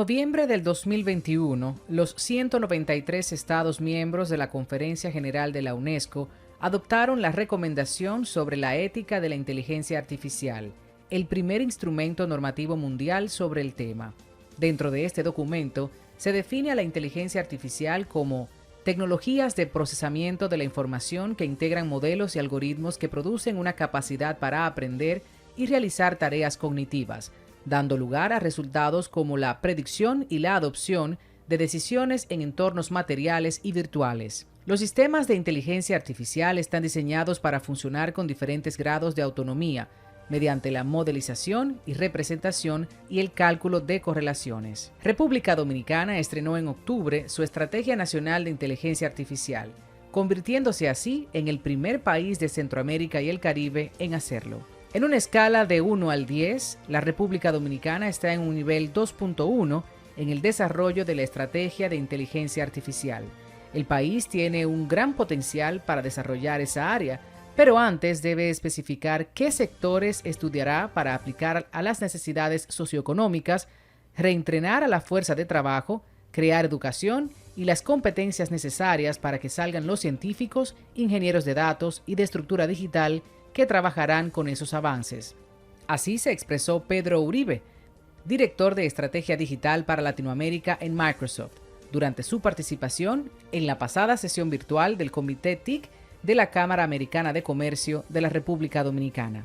noviembre del 2021, los 193 Estados miembros de la Conferencia General de la UNESCO adoptaron la Recomendación sobre la Ética de la Inteligencia Artificial, el primer instrumento normativo mundial sobre el tema. Dentro de este documento, se define a la inteligencia artificial como tecnologías de procesamiento de la información que integran modelos y algoritmos que producen una capacidad para aprender y realizar tareas cognitivas, dando lugar a resultados como la predicción y la adopción de decisiones en entornos materiales y virtuales. Los sistemas de inteligencia artificial están diseñados para funcionar con diferentes grados de autonomía, mediante la modelización y representación y el cálculo de correlaciones. República Dominicana estrenó en octubre su Estrategia Nacional de Inteligencia Artificial, convirtiéndose así en el primer país de Centroamérica y el Caribe en hacerlo. En una escala de 1 al 10, la República Dominicana está en un nivel 2.1 en el desarrollo de la Estrategia de Inteligencia Artificial. El país tiene un gran potencial para desarrollar esa área, pero antes debe especificar qué sectores estudiará para aplicar a las necesidades socioeconómicas, reentrenar a la fuerza de trabajo, crear educación y las competencias necesarias para que salgan los científicos, ingenieros de datos y de estructura digital que trabajarán con esos avances. Así se expresó Pedro Uribe, director de Estrategia Digital para Latinoamérica en Microsoft, durante su participación en la pasada sesión virtual del Comité TIC de la Cámara Americana de Comercio de la República Dominicana.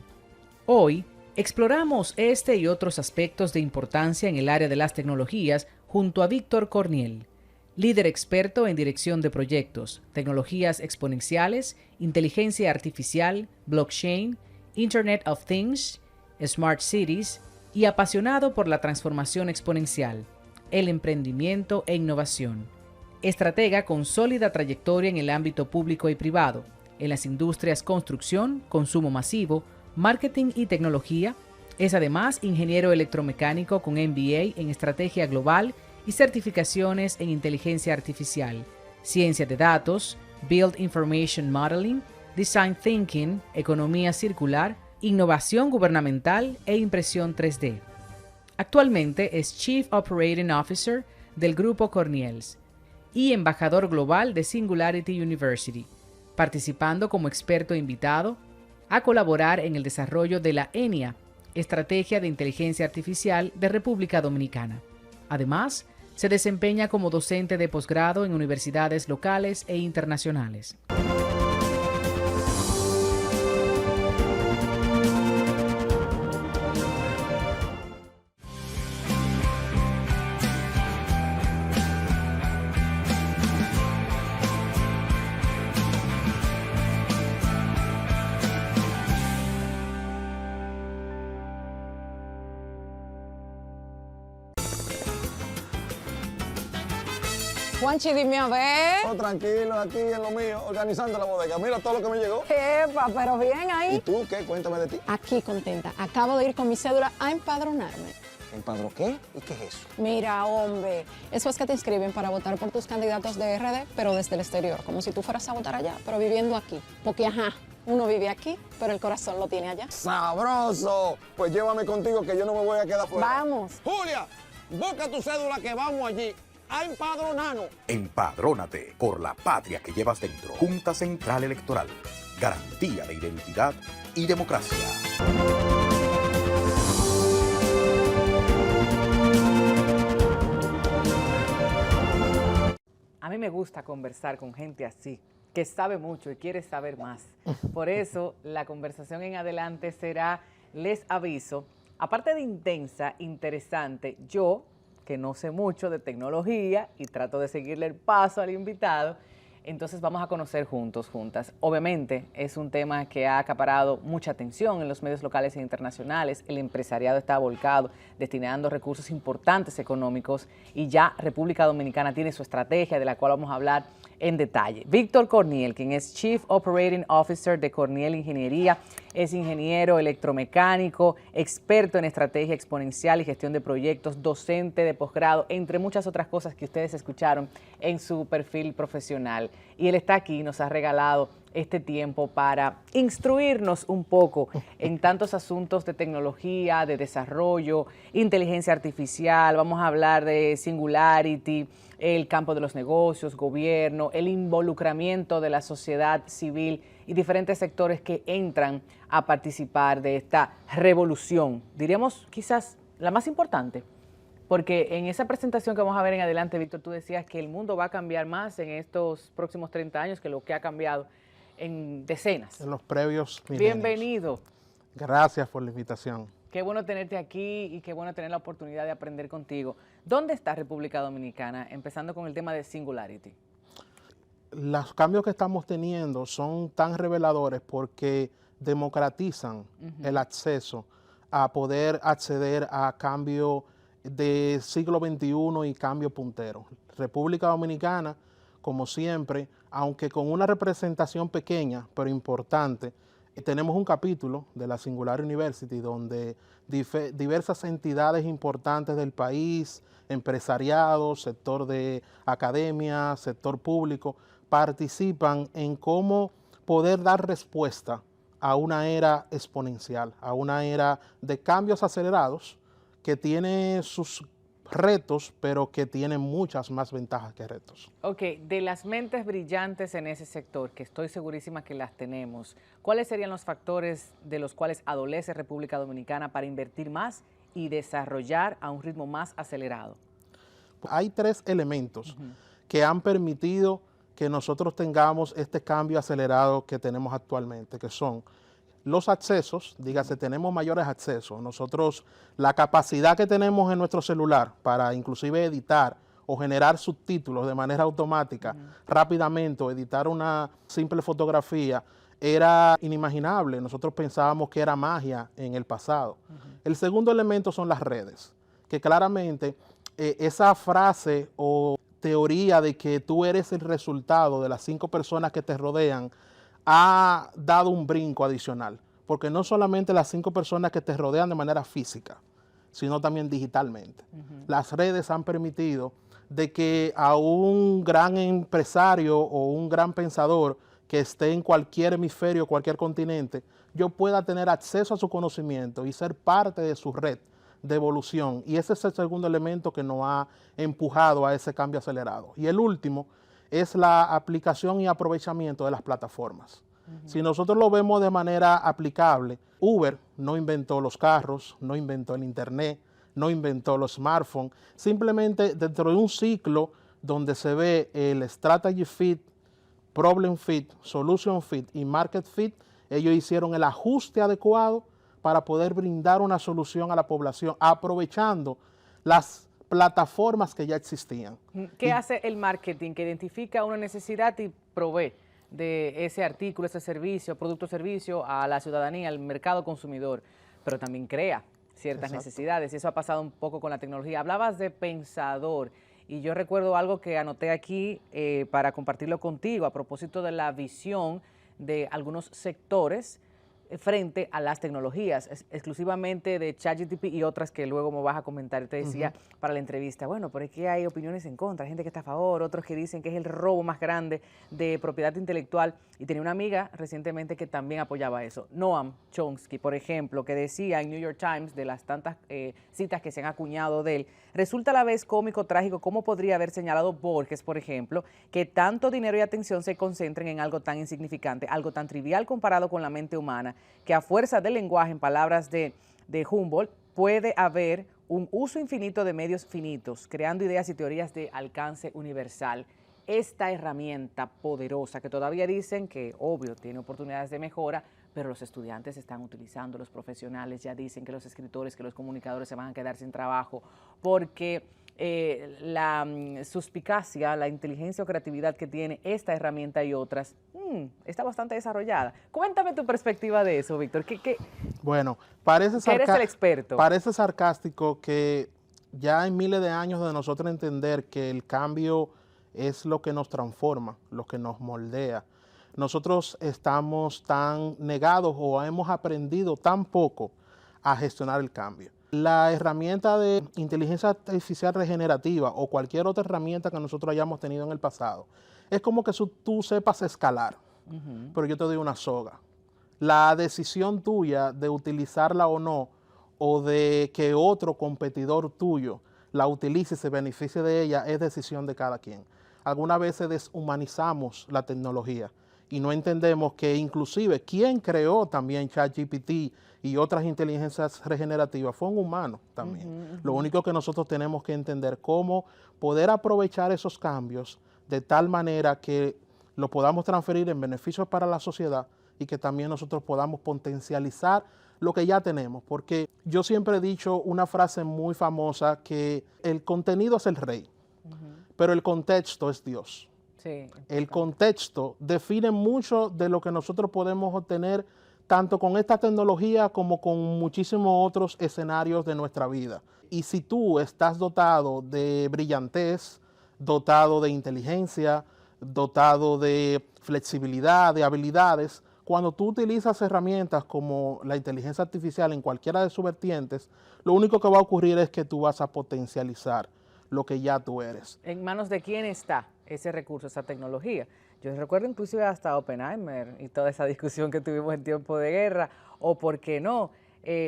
Hoy, exploramos este y otros aspectos de importancia en el área de las tecnologías junto a Víctor Corniel, líder experto en dirección de proyectos, tecnologías exponenciales, inteligencia artificial, blockchain, Internet of Things, Smart Cities y apasionado por la transformación exponencial, el emprendimiento e innovación. Estratega con sólida trayectoria en el ámbito público y privado, en las industrias construcción, consumo masivo, marketing y tecnología. Es además ingeniero electromecánico con MBA en estrategia global y certificaciones en inteligencia artificial, ciencia de datos, Build Information Modeling, Design Thinking, economía circular, innovación gubernamental e impresión 3D. Actualmente es Chief Operating Officer del Grupo Corniels y embajador global de Singularity University, participando como experto invitado a colaborar en el desarrollo de la ENIA, Estrategia de Inteligencia Artificial de República Dominicana. Además, se desempeña como docente de posgrado en universidades locales e internacionales. Juanchi, dime a ver. Oh, tranquilo, aquí en lo mío, organizando la bodega. Mira todo lo que me llegó. Epa, pero bien ahí. ¿Y tú qué? Cuéntame de ti. Aquí contenta. Acabo de ir con mi cédula a empadronarme. ¿Empadró qué? ¿Y qué es eso? Mira, hombre, eso es que te inscriben para votar por tus candidatos de RD, pero desde el exterior, como si tú fueras a votar allá, pero viviendo aquí. Porque, ajá, uno vive aquí, pero el corazón lo tiene allá. ¡Sabroso! Pues llévame contigo que yo no me voy a quedar fuera. Vamos. Julia, busca tu cédula que vamos allí a empadronarnos. Empadrónate por la patria que llevas dentro. Junta Central Electoral. Garantía de identidad y democracia. A mí me gusta conversar con gente así, que sabe mucho y quiere saber más. Por eso, la conversación en adelante será, les aviso, aparte de intensa, interesante, yo, que no sé mucho de tecnología y trato de seguirle el paso al invitado, entonces vamos a conocer juntos, juntas. Obviamente es un tema que ha acaparado mucha atención en los medios locales e internacionales. El empresariado está volcado, destinando recursos importantes económicos y ya República Dominicana tiene su estrategia de la cual vamos a hablar en detalle. Víctor Corniel, quien es Chief Operating Officer de Corniel Ingeniería, Es ingeniero electromecánico, experto en estrategia exponencial y gestión de proyectos, docente de posgrado, entre muchas otras cosas que ustedes escucharon en su perfil profesional. Y él está aquí, nos ha regalado este tiempo para instruirnos un poco en tantos asuntos de tecnología, de desarrollo, inteligencia artificial. Vamos a hablar de Singularity, el campo de los negocios, gobierno, el involucramiento de la sociedad civil y diferentes sectores que entran a participar de esta revolución. Diríamos quizás la más importante, porque en esa presentación que vamos a ver en adelante, Víctor, tú decías que el mundo va a cambiar más en estos próximos 30 años que lo que ha cambiado en decenas. En los previos milenios. Bienvenido. Gracias por la invitación. Qué bueno tenerte aquí y qué bueno tener la oportunidad de aprender contigo. ¿Dónde está República Dominicana? Empezando con el tema de Singularity. Los cambios que estamos teniendo son tan reveladores porque democratizan el acceso a poder acceder a cambio de siglo XXI y cambio puntero. República Dominicana, como siempre, aunque con una representación pequeña, pero importante, tenemos un capítulo de la Singular University donde diversas entidades importantes del país, empresariado, sector de academia, sector público, participan en cómo poder dar respuesta a una era exponencial, a una era de cambios acelerados que tiene sus retos, pero que tiene muchas más ventajas que retos. Ok, de las mentes brillantes en ese sector, que estoy segurísima que las tenemos, ¿cuáles serían los factores de los cuales adolece República Dominicana para invertir más y desarrollar a un ritmo más acelerado? Hay tres elementos que han permitido que nosotros tengamos este cambio acelerado que tenemos actualmente, que son los accesos, dígase, tenemos mayores accesos. Nosotros, la capacidad que tenemos en nuestro celular para inclusive editar o generar subtítulos de manera automática rápidamente, o editar una simple fotografía, era inimaginable. Nosotros pensábamos que era magia en el pasado. El segundo elemento son las redes, que claramente esa frase o teoría de que tú eres el resultado de las 5 personas que te rodean ha dado un brinco adicional, porque no solamente las 5 personas que te rodean de manera física, sino también digitalmente. Las redes han permitido de que a un gran empresario o un gran pensador que esté en cualquier hemisferio, cualquier continente, yo pueda tener acceso a su conocimiento y ser parte de su red de evolución. Y ese es el segundo elemento que nos ha empujado a ese cambio acelerado. Y el último es la aplicación y aprovechamiento de las plataformas. Si nosotros lo vemos de manera aplicable, Uber no inventó los carros, no inventó el internet, no inventó los smartphones, simplemente dentro de un ciclo donde se ve el strategy fit, problem fit, solution fit y market fit, ellos hicieron el ajuste adecuado para poder brindar una solución a la población, aprovechando las plataformas que ya existían. ¿Qué hace el marketing? Que identifica una necesidad y provee de ese artículo, ese servicio, producto o servicio a la ciudadanía, al mercado consumidor, pero también crea ciertas necesidades, y eso ha pasado un poco con la tecnología. Hablabas de pensador, y yo recuerdo algo que anoté aquí para compartirlo contigo a propósito de la visión de algunos sectores frente a las tecnologías, exclusivamente de ChatGPT y otras que luego me vas a comentar. Te decía para la entrevista, bueno, pero es que hay opiniones en contra, hay gente que está a favor, otros que dicen que es el robo más grande de propiedad intelectual, y tenía una amiga recientemente que también apoyaba eso, Noam Chomsky, por ejemplo, que decía en New York Times, de las tantas citas que se han acuñado de él, resulta a la vez cómico, trágico, cómo podría haber señalado Borges, por ejemplo, que tanto dinero y atención se concentren en algo tan insignificante, algo tan trivial comparado con la mente humana, que a fuerza del lenguaje, en palabras de Humboldt, puede haber un uso infinito de medios finitos, creando ideas y teorías de alcance universal. Esta herramienta poderosa, que todavía dicen que, obvio, tiene oportunidades de mejora, pero los estudiantes están utilizando, los profesionales ya dicen que los escritores, que los comunicadores se van a quedar sin trabajo, porque la suspicacia, la inteligencia o creatividad que tiene esta herramienta y otras, está bastante desarrollada. Cuéntame tu perspectiva de eso, Víctor. Bueno, parece eres el experto. Parece sarcástico que ya hay miles de años de nosotros entender que el cambio es lo que nos transforma, lo que nos moldea. nosotros estamos tan negados o hemos aprendido tan poco a gestionar el cambio. La herramienta de inteligencia artificial regenerativa o cualquier otra herramienta que nosotros hayamos tenido en el pasado, es como que tú sepas escalar, pero yo te doy una soga. La decisión tuya de utilizarla o no, o de que otro competidor tuyo la utilice y se beneficie de ella, es decisión de cada quien. Algunas veces deshumanizamos la tecnología y no entendemos que inclusive quien creó también ChatGPT y otras inteligencias regenerativas fue un humano también. Lo único que nosotros tenemos que entender cómo poder aprovechar esos cambios de tal manera que lo podamos transferir en beneficios para la sociedad y que también nosotros podamos potencializar lo que ya tenemos. Porque yo siempre he dicho una frase muy famosa que el contenido es el rey, pero el contexto es Dios. Sí. El contexto define mucho de lo que nosotros podemos obtener tanto con esta tecnología como con muchísimos otros escenarios de nuestra vida. Y si tú estás dotado de brillantez, dotado de inteligencia, dotado de flexibilidad, de habilidades, cuando tú utilizas herramientas como la inteligencia artificial en cualquiera de sus vertientes, lo único que va a ocurrir es que tú vas a potencializar lo que ya tú eres. ¿En manos de quién está ese recurso, esa tecnología? Yo recuerdo inclusive hasta Oppenheimer y toda esa discusión que tuvimos en tiempo de guerra, o por qué no,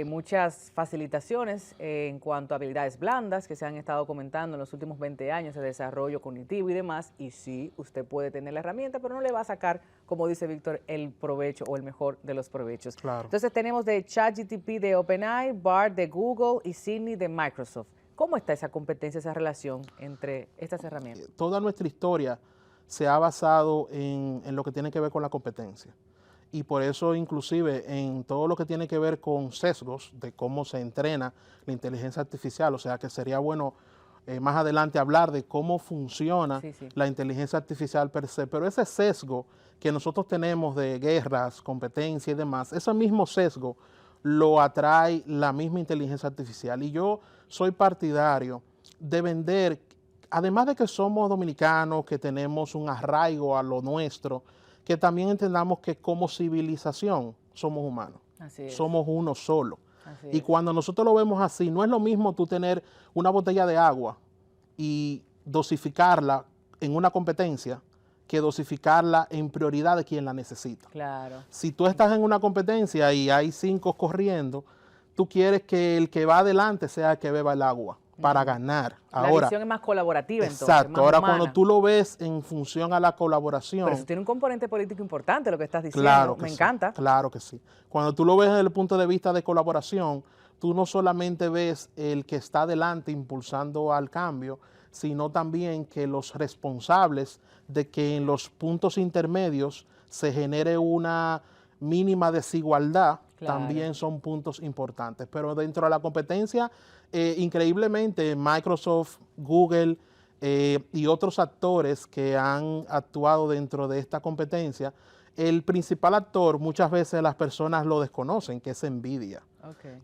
muchas facilitaciones en cuanto a habilidades blandas que se han estado comentando en los últimos 20 años de desarrollo cognitivo y demás, y sí, usted puede tener la herramienta, pero no le va a sacar, como dice Víctor, el provecho o el mejor de los provechos. Claro. Entonces tenemos de ChatGPT de OpenAI, Bard de Google y Sydney de Microsoft. ¿Cómo está esa competencia, esa relación entre estas herramientas? Toda nuestra historia se ha basado en lo que tiene que ver con la competencia. Y por eso inclusive en todo lo que tiene que ver con sesgos de cómo se entrena la inteligencia artificial, o sea que sería bueno más adelante hablar de cómo funciona la inteligencia artificial per se, pero ese sesgo que nosotros tenemos de guerras, competencia y demás, ese mismo sesgo lo atrae la misma inteligencia artificial. Y yo soy partidario de vender, además de que somos dominicanos, que tenemos un arraigo a lo nuestro, que también entendamos que como civilización somos humanos, somos uno solo. Y cuando nosotros lo vemos así, no es lo mismo tú tener una botella de agua y dosificarla en una competencia que dosificarla en prioridad de quien la necesita. Claro. Si tú estás en una competencia y hay 5 corriendo, tú quieres que el que va adelante sea el que beba el agua para ganar. La visión es más colaborativa, entonces. Exacto. Ahora, humana. cuando tú lo ves en función a la colaboración. Pero eso tiene un componente político importante, lo que estás diciendo. Claro que Me sí, encanta. Claro que sí. Cuando tú lo ves desde el punto de vista de colaboración, tú no solamente ves el que está adelante impulsando al cambio, sino también que los responsables de que en los puntos intermedios se genere una mínima desigualdad, también son puntos importantes. Pero dentro de la competencia, increíblemente, Microsoft, Google y otros actores que han actuado dentro de esta competencia, el principal actor muchas veces las personas lo desconocen, que es NVIDIA,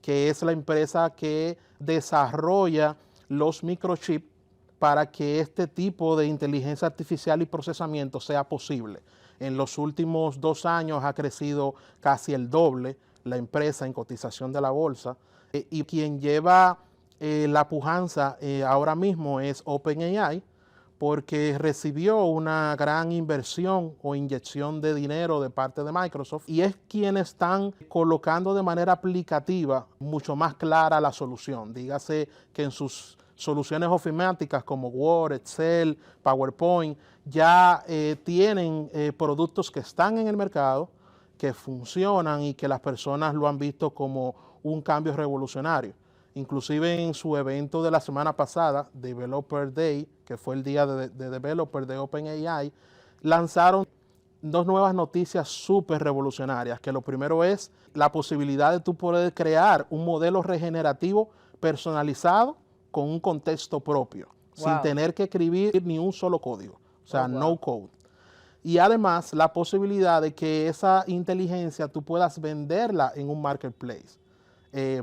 que es la empresa que desarrolla los microchips para que este tipo de inteligencia artificial y procesamiento sea posible. En los últimos 2 años ha crecido casi el doble la empresa en cotización de la bolsa, y quien lleva la pujanza ahora mismo es OpenAI, porque recibió una gran inversión o inyección de dinero de parte de Microsoft, y es quienes están colocando de manera aplicativa mucho más clara la solución. Dígase que en sus soluciones ofimáticas como Word, Excel, PowerPoint, ya tienen productos que están en el mercado, que funcionan y que las personas lo han visto como un cambio revolucionario. Inclusive en su evento de la semana pasada, Developer Day, que fue el día de Developer de OpenAI, lanzaron 2 nuevas noticias súper revolucionarias, que lo primero es la posibilidad de tú poder crear un modelo regenerativo personalizado con un contexto propio, sin tener que escribir ni un solo código, o sea, no code. Y además la posibilidad de que esa inteligencia tú puedas venderla en un marketplace.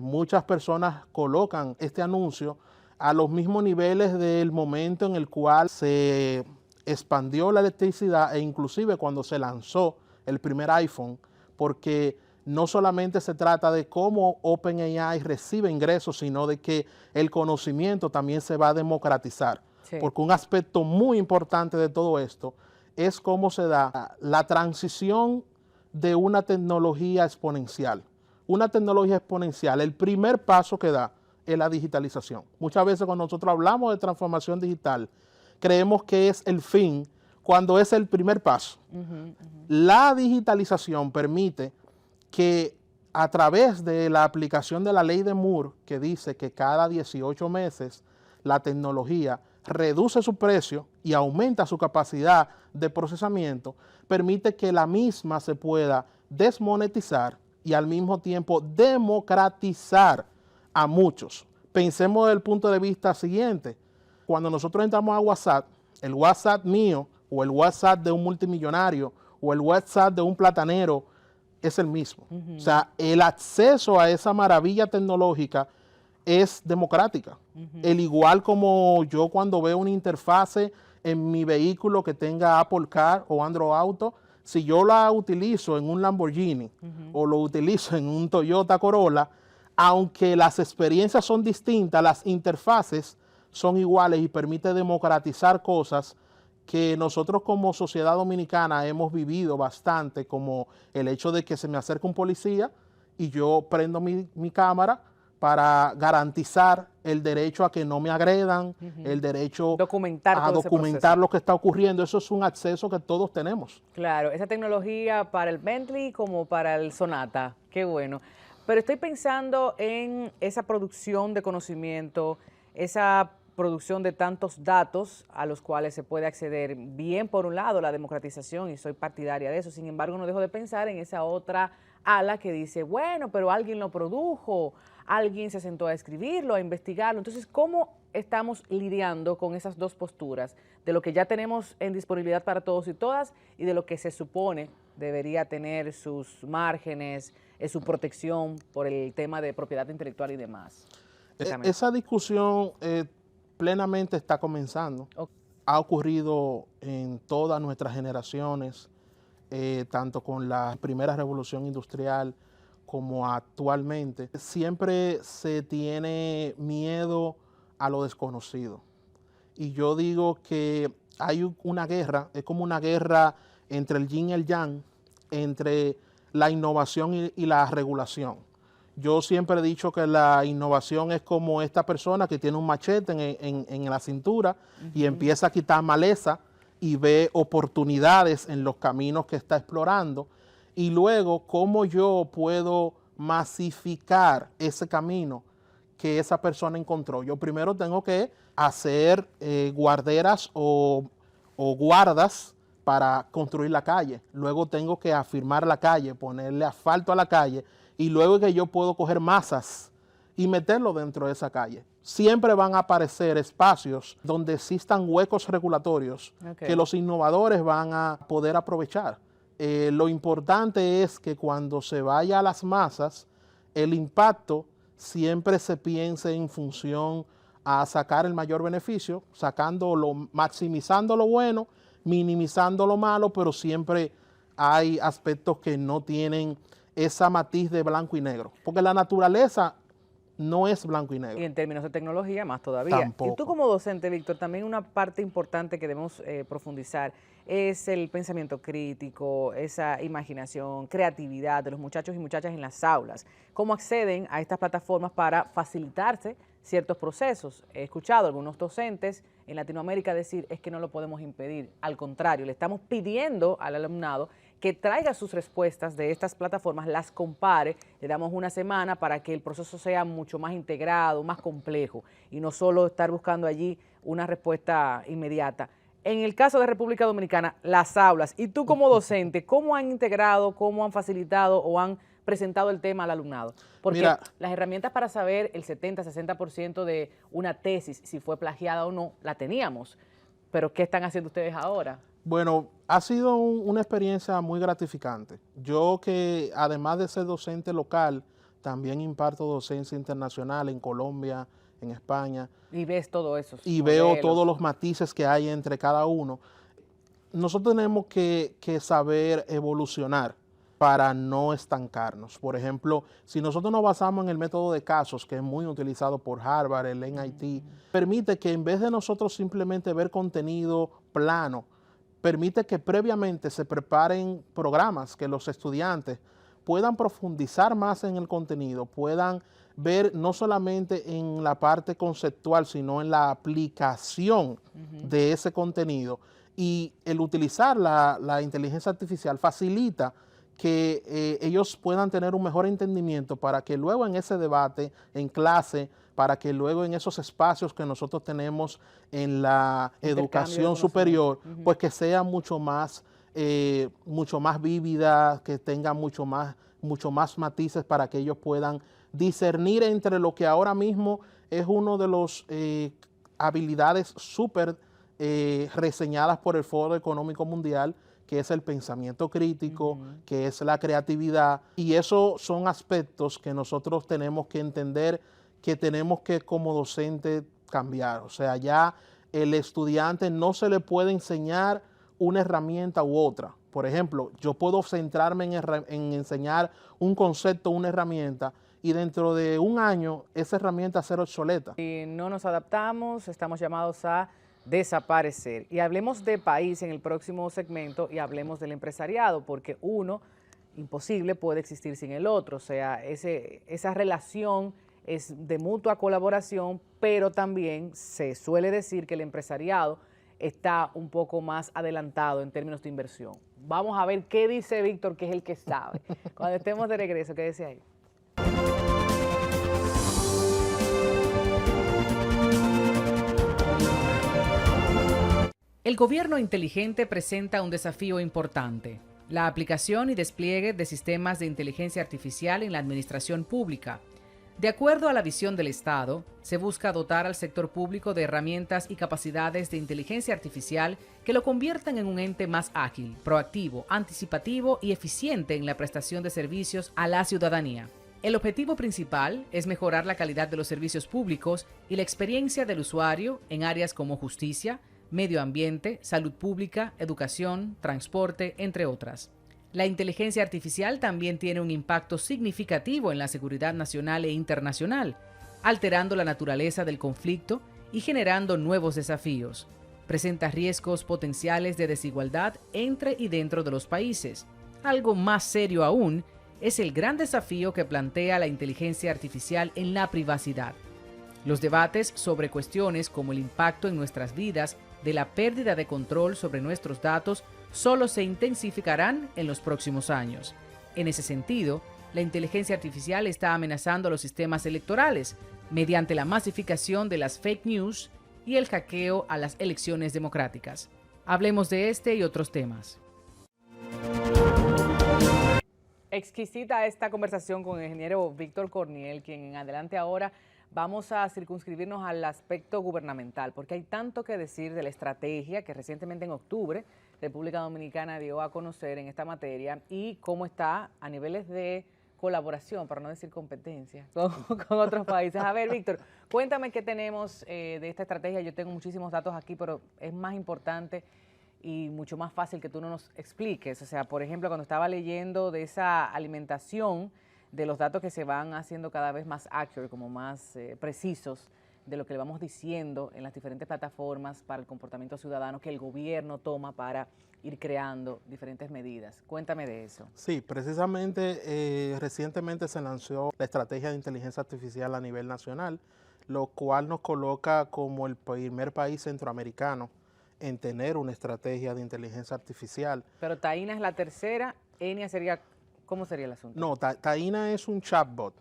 Muchas personas colocan este anuncio a los mismos niveles del momento en el cual se expandió la electricidad, e inclusive cuando se lanzó el primer iPhone, porque no solamente se trata de cómo OpenAI recibe ingresos, sino de que el conocimiento también se va a democratizar. Sí. Porque un aspecto muy importante de todo esto es cómo se da la transición de una tecnología exponencial. Una tecnología exponencial, el primer paso que da es la digitalización. Muchas veces cuando nosotros hablamos de transformación digital, creemos que es el fin cuando es el primer paso. La digitalización permite que a través de la aplicación de la ley de Moore, que dice que cada 18 meses la tecnología reduce su precio y aumenta su capacidad de procesamiento, permite que la misma se pueda desmonetizar y al mismo tiempo democratizar a muchos. Pensemos desde el punto de vista siguiente. Cuando nosotros entramos a WhatsApp, el WhatsApp mío o el WhatsApp de un multimillonario o el WhatsApp de un platanero es el mismo. O sea, el acceso a esa maravilla tecnológica es democrática. El igual como yo cuando veo una interfase en mi vehículo que tenga Apple Car o Android Auto, si yo la utilizo en un Lamborghini o lo utilizo en un Toyota Corolla, aunque las experiencias son distintas, las interfaces son iguales y permite democratizar cosas que nosotros como sociedad dominicana hemos vivido bastante, como el hecho de que se me acerca un policía y yo prendo mi cámara para garantizar el derecho a que no me agredan, el derecho Documentar a todo ese documentar proceso. lo que está ocurriendo. Eso es un acceso que todos tenemos. Claro, esa tecnología para el Bentley como para el Sonata, qué bueno. Pero estoy pensando en esa producción de conocimiento, esa producción de tantos datos a los cuales se puede acceder. Bien, por un lado, la democratización, y soy partidaria de eso. Sin embargo, no dejo de pensar en esa otra ala que dice, bueno, pero alguien lo produjo, alguien se sentó a escribirlo, a investigarlo. Entonces, ¿cómo estamos lidiando con esas dos posturas? De lo que ya tenemos en disponibilidad para todos y todas y de lo que se supone debería tener sus márgenes, su protección por el tema de propiedad intelectual y demás. Esa discusión plenamente está comenzando. Okay. Ha ocurrido en todas nuestras generaciones, tanto con la primera revolución industrial como actualmente. Siempre se tiene miedo a lo desconocido. Y yo digo que hay una guerra, es como una guerra entre el yin y el yang, entre la innovación y la regulación. Yo siempre he dicho que la innovación es como esta persona que tiene un machete en la cintura y empieza a quitar maleza y ve oportunidades en los caminos que está explorando. Y luego, ¿cómo yo puedo masificar ese camino que esa persona encontró? Yo primero tengo que hacer guarderas o guardas para construir la calle. Luego tengo que afirmar la calle, ponerle asfalto a la calle, y luego que yo puedo coger masas y meterlo dentro de esa calle. Siempre van a aparecer espacios donde existan huecos regulatorios que los innovadores van a poder aprovechar. Lo importante es que cuando se vaya a las masas, el impacto siempre se piense en función a sacar el mayor beneficio, maximizando lo bueno, minimizando lo malo, pero siempre hay aspectos que no tienen esa matiz de blanco y negro, porque la naturaleza no es blanco y negro. Y en términos de tecnología, más todavía. Tampoco. Y tú como docente, Víctor, también una parte importante que debemos profundizar es el pensamiento crítico, esa imaginación, creatividad de los muchachos y muchachas en las aulas. ¿Cómo acceden a estas plataformas para facilitarse ciertos procesos? He escuchado a algunos docentes en Latinoamérica decir, es que no lo podemos impedir. Al contrario, le estamos pidiendo al alumnado que traiga sus respuestas de estas plataformas, las compare, le damos una semana para que el proceso sea mucho más integrado, más complejo, y no solo estar buscando allí una respuesta inmediata. En el caso de República Dominicana, las aulas, y tú como docente, ¿cómo han integrado, cómo han facilitado o han presentado el tema al alumnado? Porque mira, las herramientas para saber el 70-60% de una tesis, si fue plagiada o no, la teníamos. Pero ¿qué están haciendo ustedes ahora? Bueno, ha sido una experiencia muy gratificante. Yo que además de ser docente local, también imparto docencia internacional en Colombia, en España. Y ves todo eso. Y veo todos los matices que hay entre cada uno. nosotros tenemos que saber evolucionar para no estancarnos. Por ejemplo, si nosotros nos basamos en el método de casos, que es muy utilizado por Harvard, el MIT, permite que en vez de nosotros simplemente ver contenido plano, permite que previamente se preparen programas que los estudiantes puedan profundizar más en el contenido, puedan ver no solamente en la parte conceptual, sino en la aplicación de ese contenido. Y el utilizar la inteligencia artificial facilita que ellos puedan tener un mejor entendimiento para que luego en ese debate, en clase, para que luego en esos espacios que nosotros tenemos en la educación superior, pues que sea mucho más vívida, que tenga mucho más matices para que ellos puedan discernir entre lo que ahora mismo es uno de los habilidades súper reseñadas por el Foro Económico Mundial, que es el pensamiento crítico, que es la creatividad, y esos son aspectos que nosotros tenemos que entender que tenemos que como docente cambiar. O sea, ya el estudiante no se le puede enseñar una herramienta u otra. Por ejemplo, yo puedo centrarme en enseñar un concepto, una herramienta, y dentro de un año esa herramienta ser obsoleta. Si no nos adaptamos, estamos llamados a desaparecer. Y hablemos de país en el próximo segmento y hablemos del empresariado, porque uno, imposible, puede existir sin el otro. O sea, esa relación es de mutua colaboración, pero también se suele decir que el empresariado está un poco más adelantado en términos de inversión. Vamos a ver qué dice Víctor, que es el que sabe. Cuando estemos de regreso, ¿qué dice ahí? El gobierno inteligente presenta un desafío importante: la aplicación y despliegue de sistemas de inteligencia artificial en la administración pública. De acuerdo a la visión del Estado, se busca dotar al sector público de herramientas y capacidades de inteligencia artificial que lo conviertan en un ente más ágil, proactivo, anticipativo y eficiente en la prestación de servicios a la ciudadanía. El objetivo principal es mejorar la calidad de los servicios públicos y la experiencia del usuario en áreas como justicia, medio ambiente, salud pública, educación, transporte, entre otras. La inteligencia artificial también tiene un impacto significativo en la seguridad nacional e internacional, alterando la naturaleza del conflicto y generando nuevos desafíos. Presenta riesgos potenciales de desigualdad entre y dentro de los países. Algo más serio aún es el gran desafío que plantea la inteligencia artificial en la privacidad. Los debates sobre cuestiones como el impacto en nuestras vidas de la pérdida de control sobre nuestros datos solo se intensificarán en los próximos años. En ese sentido, la inteligencia artificial está amenazando los sistemas electorales mediante la masificación de las fake news y el hackeo a las elecciones democráticas. Hablemos de este y otros temas. Exquisita esta conversación con el ingeniero Víctor Corniel, quien en adelante ahora vamos a circunscribirnos al aspecto gubernamental, porque hay tanto que decir de la estrategia que recientemente en octubre República Dominicana dio a conocer en esta materia y cómo está a niveles de colaboración, para no decir competencia, con otros países. A ver, Víctor, cuéntame qué tenemos de esta estrategia. Yo tengo muchísimos datos aquí, pero es más importante y mucho más fácil que tú no nos expliques. O sea, por ejemplo, cuando estaba leyendo de esa alimentación, de los datos que se van haciendo cada vez más accurate, como más precisos de lo que le vamos diciendo en las diferentes plataformas para el comportamiento ciudadano que el gobierno toma para ir creando diferentes medidas. Cuéntame de eso. Sí, precisamente recientemente se lanzó la estrategia de inteligencia artificial a nivel nacional, lo cual nos coloca como el primer país centroamericano en tener una estrategia de inteligencia artificial. Pero Taína es la tercera, Enia sería... ¿Cómo sería el asunto? No, Taína es un chatbot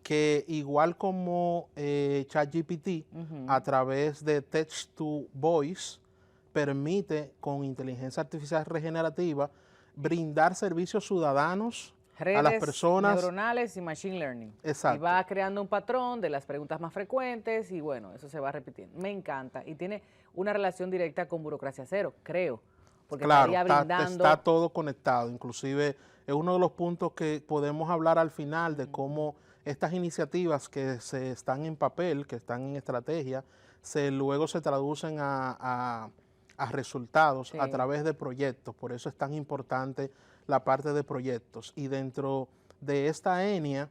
que igual como ChatGPT, a través de text to voice, permite con inteligencia artificial regenerativa brindar servicios ciudadanos redes a las personas. Neuronales y machine learning. Exacto. Y va creando un patrón de las preguntas más frecuentes y bueno, eso se va repitiendo. Me encanta y tiene una relación directa con burocracia cero, creo. Porque claro, brindando... está todo conectado, inclusive es uno de los puntos que podemos hablar al final de cómo estas iniciativas que se están en papel, que están en estrategia, luego se traducen a a resultados Sí. a través de proyectos. Por eso es tan importante la parte de proyectos. Y dentro de esta ENIA,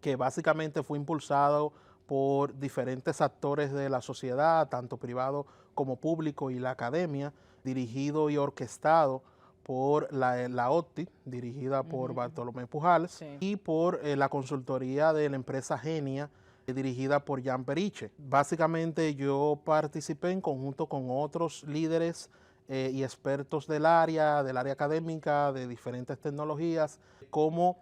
que básicamente fue impulsado por diferentes actores de la sociedad, tanto privado como público, y la academia, dirigido y orquestado por la OTI, dirigida por Bartolomé Pujals, Sí. y por la consultoría de la empresa Genia, dirigida por Jan Periche. Básicamente yo participé en conjunto con otros líderes y expertos del área académica, de diferentes tecnologías, como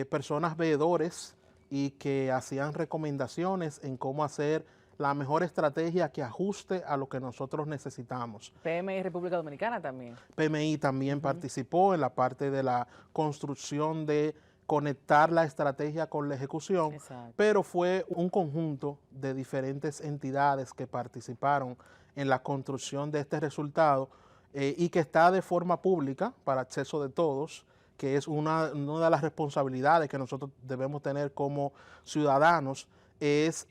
personas veedores y que hacían recomendaciones en cómo hacer la mejor estrategia que ajuste a lo que nosotros necesitamos. PMI República Dominicana también. PMI también participó en la parte de la construcción de conectar la estrategia con la ejecución, Exacto. pero fue un conjunto de diferentes entidades que participaron en la construcción de este resultado y que está de forma pública para acceso de todos, que es una de las responsabilidades que nosotros debemos tener como ciudadanos, es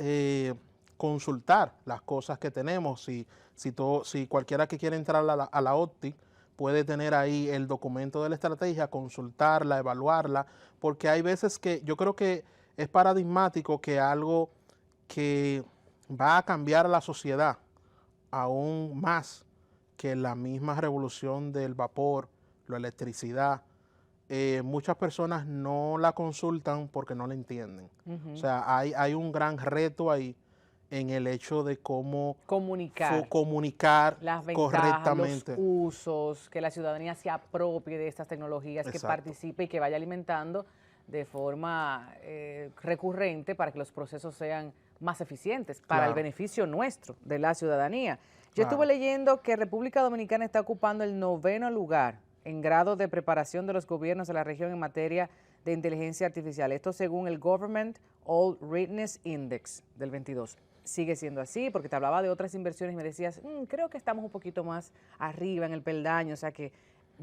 consultar las cosas que tenemos. Si cualquiera que quiera entrar a la OTI puede tener ahí el documento de la estrategia, consultarla, evaluarla, porque hay veces que yo creo que es paradigmático que algo que va a cambiar a la sociedad aún más que la misma revolución del vapor, la electricidad, muchas personas no la consultan porque no la entienden. O sea, hay un gran reto ahí en el hecho de cómo comunicar las ventajas, correctamente. los usos, que la ciudadanía se apropie de estas tecnologías, que Exacto. participe y que vaya alimentando de forma recurrente para que los procesos sean más eficientes para Claro. el beneficio nuestro, de la ciudadanía. Yo Claro. estuve leyendo que República Dominicana está ocupando el 9º lugar en grado de preparación de los gobiernos de la región en materia de inteligencia artificial. Esto según el Government All Readiness Index del 22. Sigue siendo así, porque te hablaba de otras inversiones y me decías, creo que estamos un poquito más arriba en el peldaño, o sea que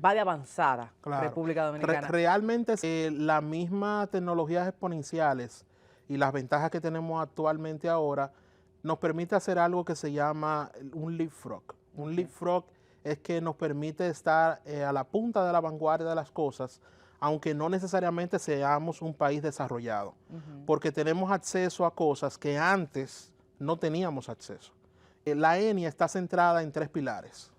va de avanzada Claro. República Dominicana. Realmente la misma tecnologías exponenciales y las ventajas que tenemos actualmente ahora nos permite hacer algo que se llama un leapfrog. Un leapfrog es que nos permite estar a la punta de la vanguardia de las cosas, aunque no necesariamente seamos un país desarrollado, porque tenemos acceso a cosas que antes no teníamos acceso. La ENIA está centrada en 3 pilares.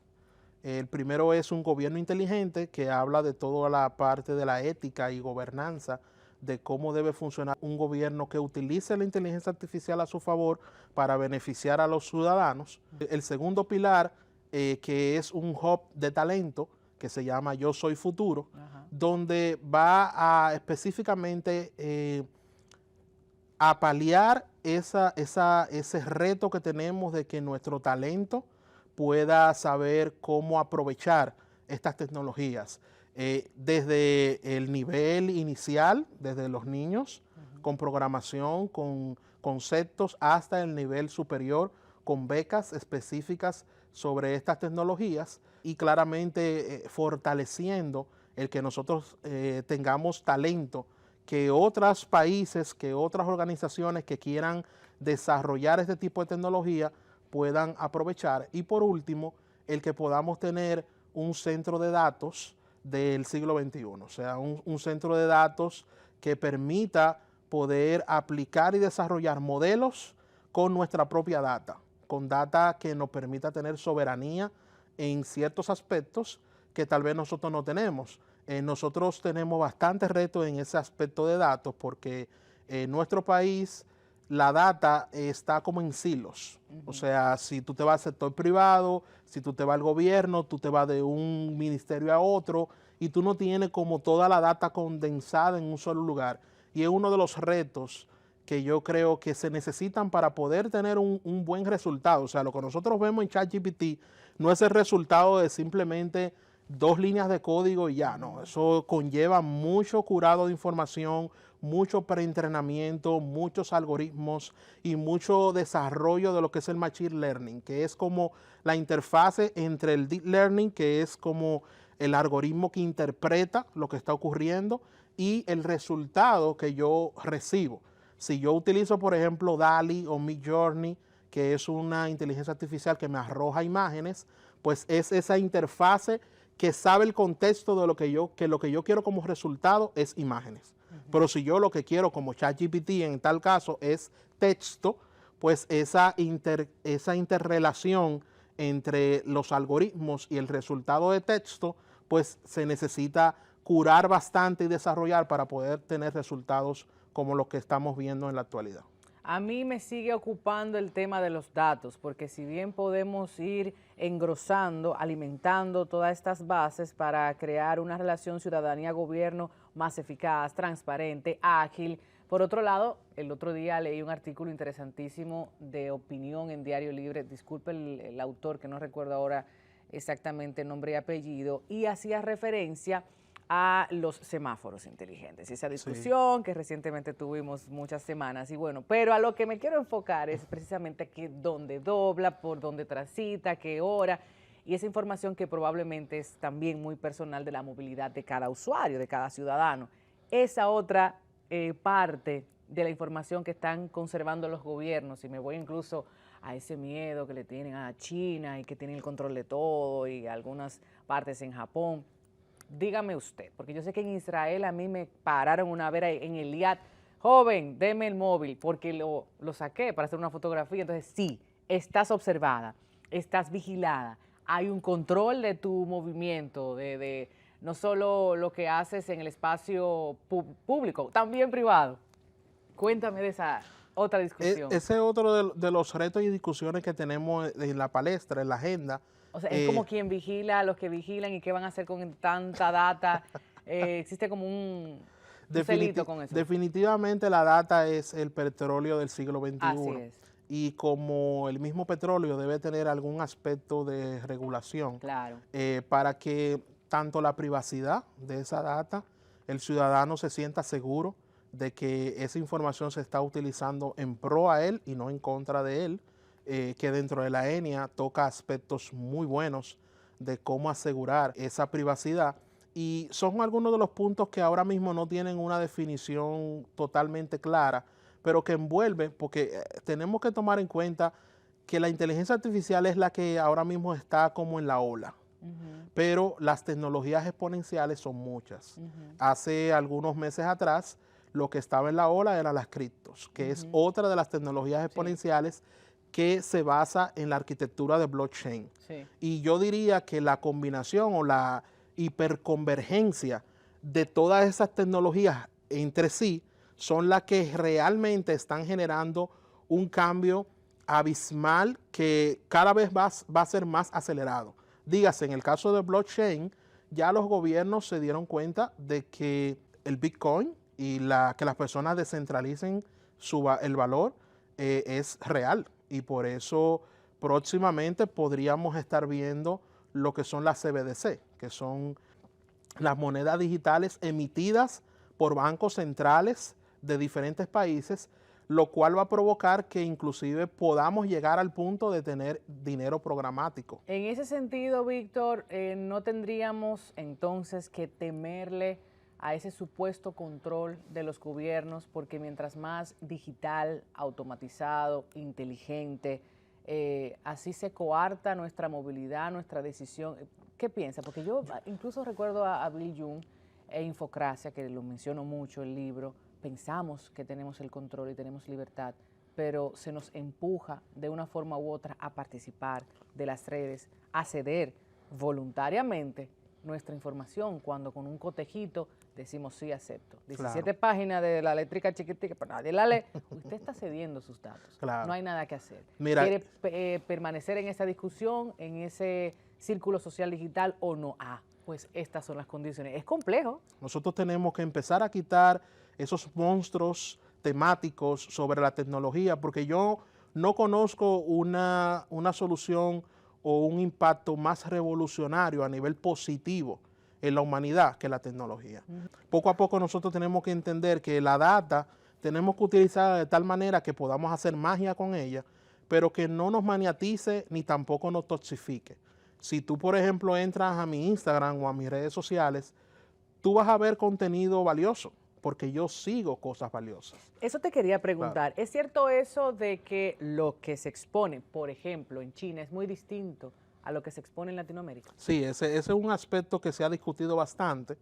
El primero es un gobierno inteligente, que habla de toda la parte de la ética y gobernanza, de cómo debe funcionar un gobierno que utilice la inteligencia artificial a su favor para beneficiar a los ciudadanos. El segundo pilar, que es un hub de talento, que se llama Yo Soy Futuro, donde va a específicamente a paliar ese reto que tenemos de que nuestro talento pueda saber cómo aprovechar estas tecnologías. Desde el nivel inicial, desde los niños, con programación, con conceptos, hasta el nivel superior, con becas específicas sobre estas tecnologías y claramente fortaleciendo el que nosotros tengamos talento, que otros países, que otras organizaciones que quieran desarrollar este tipo de tecnología puedan aprovechar. Y por último, el que podamos tener un centro de datos del siglo XXI, o sea, un centro de datos que permita poder aplicar y desarrollar modelos con nuestra propia data, con data que nos permita tener soberanía en ciertos aspectos que tal vez nosotros no tenemos. Nosotros tenemos bastantes retos en ese aspecto de datos porque en nuestro país la data está como en silos. O sea, si tú te vas al sector privado, si tú te vas al gobierno, tú te vas de un ministerio a otro y tú no tienes como toda la data condensada en un solo lugar. Y es uno de los retos que yo creo que se necesitan para poder tener un buen resultado. O sea, lo que nosotros vemos en ChatGPT no es el resultado de simplemente 2 líneas de código y ya, no. Eso conlleva mucho curado de información, mucho preentrenamiento, muchos algoritmos y mucho desarrollo de lo que es el Machine Learning, que es como la interfase entre el Deep Learning, que es como el algoritmo que interpreta lo que está ocurriendo, y el resultado que yo recibo. Si yo utilizo, por ejemplo, DALL-E o Midjourney, que es una inteligencia artificial que me arroja imágenes, pues es esa interfase que sabe el contexto de lo que yo quiero como resultado es imágenes. Pero si yo lo que quiero como ChatGPT en tal caso es texto, pues esa interrelación entre los algoritmos y el resultado de texto, pues se necesita curar bastante y desarrollar para poder tener resultados como los que estamos viendo en la actualidad. A mí me sigue ocupando el tema de los datos, porque si bien podemos ir engrosando, alimentando todas estas bases para crear una relación ciudadanía-gobierno más eficaz, transparente, ágil, por otro lado, el otro día leí un artículo interesantísimo de opinión en Diario Libre, disculpe el autor que no recuerdo ahora exactamente nombre y apellido, y hacía referencia a los semáforos inteligentes y esa discusión que recientemente tuvimos muchas semanas. Y bueno, pero a lo que me quiero enfocar es precisamente que dónde dobla, por dónde transita, qué hora, y esa información que probablemente es también muy personal de la movilidad de cada usuario, de cada ciudadano. Esa otra parte de la información que están conservando los gobiernos, y me voy incluso a ese miedo que le tienen a China y que tienen el control de todo y algunas partes en Japón. Dígame usted, porque yo sé que en Israel a mí me pararon una vez en el IAT, joven, deme el móvil, porque lo saqué para hacer una fotografía. Entonces sí, estás observada, estás vigilada, hay un control de tu movimiento, de no solo lo que haces en el espacio público, también privado. Cuéntame de esa otra discusión. Ese es otro de los retos y discusiones que tenemos en la palestra, en la agenda. O sea, es como quien vigila a los que vigilan y qué van a hacer con tanta data. Existe como un celito con eso. Definitivamente la data es el petróleo del siglo XXI. Así es. Y como el mismo petróleo debe tener algún aspecto de regulación, Claro. Para que tanto la privacidad de esa data, el ciudadano se sienta seguro de que esa información se está utilizando en pro a él y no en contra de él, que dentro de la ENIA toca aspectos muy buenos de cómo asegurar esa privacidad. Y son algunos de los puntos que ahora mismo no tienen una definición totalmente clara, pero que envuelve, porque tenemos que tomar en cuenta que la inteligencia artificial es la que ahora mismo está como en la ola. Pero las tecnologías exponenciales son muchas. Hace algunos meses atrás, lo que estaba en la ola eran las criptos, que es otra de las tecnologías exponenciales que se basa en la arquitectura de blockchain. Y yo diría que la combinación o la hiperconvergencia de todas esas tecnologías entre sí son las que realmente están generando un cambio abismal que cada vez va a ser más acelerado. Dígase, en el caso de blockchain, ya los gobiernos se dieron cuenta de que el Bitcoin y que las personas descentralicen el valor es real. Y por eso próximamente podríamos estar viendo lo que son las CBDC, que son las monedas digitales emitidas por bancos centrales de diferentes países, lo cual va a provocar que inclusive podamos llegar al punto de tener dinero programático. En ese sentido, Víctor, ¿no tendríamos entonces que temerle a ese supuesto control de los gobiernos? Porque mientras más digital, automatizado, inteligente, así se coarta nuestra movilidad, nuestra decisión. ¿Qué piensa? Porque yo incluso recuerdo a Bill Jung e Infocracia, que lo menciono mucho en el libro. Pensamos que tenemos el control y tenemos libertad, pero se nos empuja de una forma u otra a participar de las redes, a ceder voluntariamente nuestra información, cuando con un cotejito decimos sí, acepto. 17 páginas de la eléctrica chiquitica, pero nadie la lee. Usted está cediendo sus datos. Claro. No hay nada que hacer. Mira, ¿Quiere permanecer en esa discusión, en ese círculo social digital o no? Pues estas son las condiciones. Es complejo. Nosotros tenemos que empezar a quitar esos monstruos temáticos sobre la tecnología, porque yo no conozco una solución o un impacto más revolucionario a nivel positivo en la humanidad que la tecnología. Poco a poco nosotros tenemos que entender que la data tenemos que utilizarla de tal manera que podamos hacer magia con ella, pero que no nos maniatice ni tampoco nos toxifique. Si tú, por ejemplo, entras a mi Instagram o a mis redes sociales, tú vas a ver contenido valioso, porque yo sigo cosas valiosas. Eso te quería preguntar. Claro. ¿Es cierto eso de que lo que se expone, por ejemplo, en China es muy distinto a lo que se expone en Latinoamérica? Sí, ese es un aspecto que se ha discutido bastante.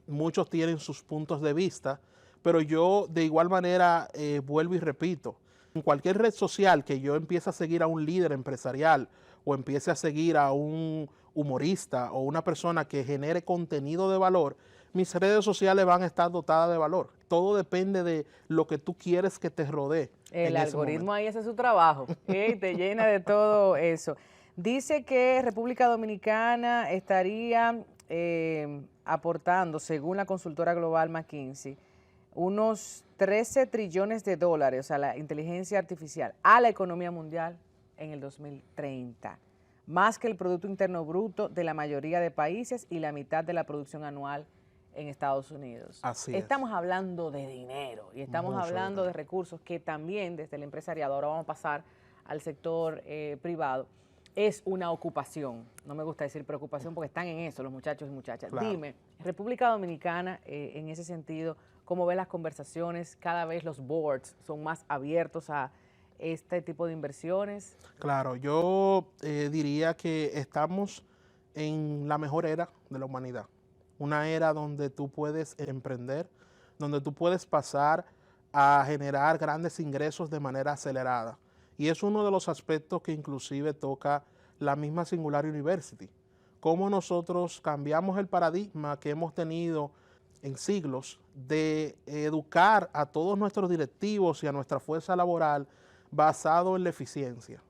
Muchos tienen sus puntos de vista, pero yo de igual manera vuelvo y repito, en cualquier red social que yo empiece a seguir a un líder empresarial o empiece a seguir a un humorista o una persona que genere contenido de valor, mis redes sociales van a estar dotadas de valor. Todo depende de lo que tú quieres que te rodee. El algoritmo ahí hace su trabajo, te llena de todo eso. Dice que República Dominicana estaría aportando, según la consultora global McKinsey, unos 13 trillones de dólares, o sea, la inteligencia artificial, a la economía mundial en el 2030, más que el Producto Interno Bruto de la mayoría de países y la mitad de la producción anual en Estados Unidos. Así es. Estamos hablando de dinero y estamos hablando de recursos que también desde el empresariado, ahora vamos a pasar al sector privado, es una ocupación. No me gusta decir preocupación porque están en eso los muchachos y muchachas. Claro. Dime, República Dominicana, en ese sentido, ¿cómo ves las conversaciones? Cada vez los boards son más abiertos a este tipo de inversiones. Claro, yo diría que estamos en la mejor era de la humanidad. Una era donde tú puedes emprender, donde tú puedes pasar a generar grandes ingresos de manera acelerada. Y es uno de los aspectos que inclusive toca la misma Singular University. Cómo nosotros cambiamos el paradigma que hemos tenido en siglos de educar a todos nuestros directivos y a nuestra fuerza laboral basado en la eficiencia,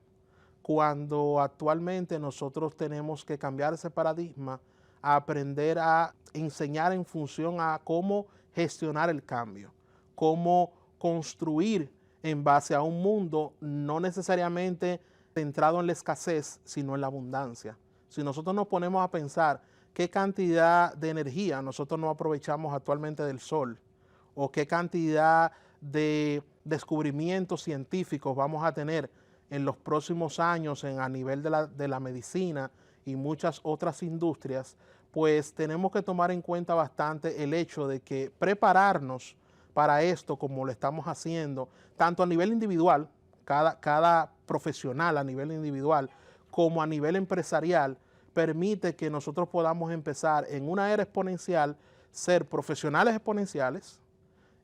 cuando actualmente nosotros tenemos que cambiar ese paradigma a aprender a enseñar en función a cómo gestionar el cambio, cómo construir en base a un mundo no necesariamente centrado en la escasez, sino en la abundancia. Si nosotros nos ponemos a pensar qué cantidad de energía nosotros no aprovechamos actualmente del sol, o qué cantidad de descubrimientos científicos vamos a tener en los próximos años a nivel de la medicina y muchas otras industrias, pues tenemos que tomar en cuenta bastante el hecho de que prepararnos para esto, como lo estamos haciendo, tanto a nivel individual, cada profesional a nivel individual, como a nivel empresarial, permite que nosotros podamos empezar en una era exponencial, ser profesionales exponenciales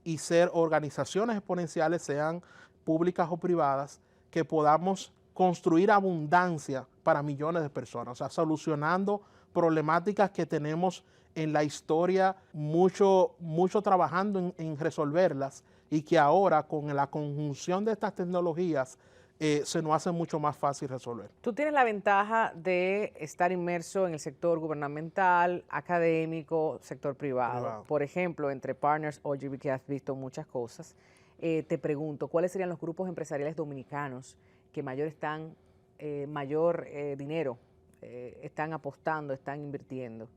y ser organizaciones exponenciales, sean públicas o privadas, que podamos construir abundancia para millones de personas, o sea, solucionando problemáticas que tenemos en la historia, mucho trabajando en resolverlas, y que ahora con la conjunción de estas tecnologías se nos hace mucho más fácil resolver. Tú tienes la ventaja de estar inmerso en el sector gubernamental, académico, sector privado. Por ejemplo, entre Partners OGB, que has visto muchas cosas, te pregunto, ¿cuáles serían los grupos empresariales dominicanos que mayor dinero están apostando, están invirtiendo?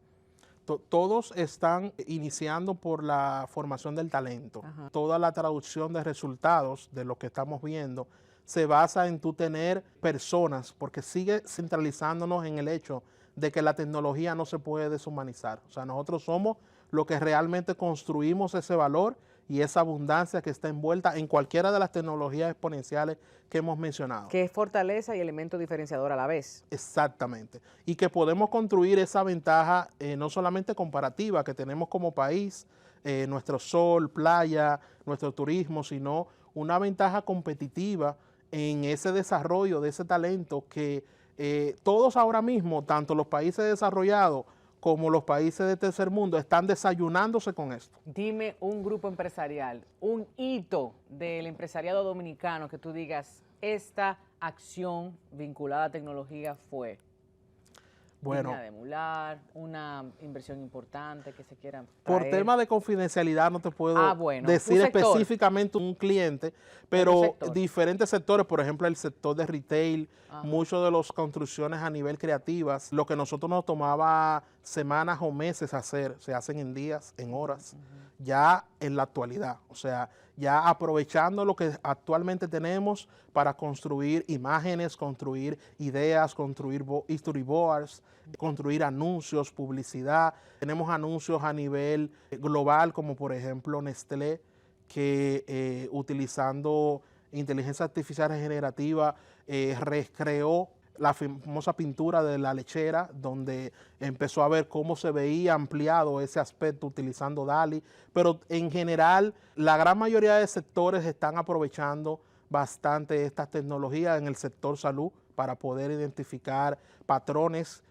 Todos están iniciando por la formación del talento. Ajá. Toda la traducción de resultados de lo que estamos viendo se basa en tú tener personas, porque sigue centralizándonos en el hecho de que la tecnología no se puede deshumanizar. O sea, nosotros somos los que realmente construimos ese valor y esa abundancia que está envuelta en cualquiera de las tecnologías exponenciales que hemos mencionado. Que es fortaleza y elemento diferenciador a la vez. Exactamente. Y que podemos construir esa ventaja no solamente comparativa que tenemos como país, nuestro sol, playa, nuestro turismo, sino una ventaja competitiva en ese desarrollo de ese talento que todos ahora mismo, tanto los países desarrollados como los países de tercer mundo, están desayunándose con esto. Dime un grupo empresarial, un hito del empresariado dominicano que tú digas, esta acción vinculada a tecnología fue. Bueno, de emular, una inversión importante que se quiera traer. Por tema de confidencialidad no te puedo decir específicamente un cliente, pero diferentes sectores, por ejemplo el sector de retail, muchos de las construcciones a nivel creativas, lo que nosotros nos tomaba semanas o meses hacer, se hacen en días, en horas, ya en la actualidad, o sea, ya aprovechando lo que actualmente tenemos para construir imágenes, construir ideas, construir storyboards, construir anuncios, publicidad. Tenemos anuncios a nivel global, como por ejemplo Nestlé, que utilizando inteligencia artificial generativa recreó la famosa pintura de la lechera, donde empezó a ver cómo se veía ampliado ese aspecto utilizando DALL-E, pero en general la gran mayoría de sectores están aprovechando bastante estas tecnologías en el sector salud para poder identificar patrones,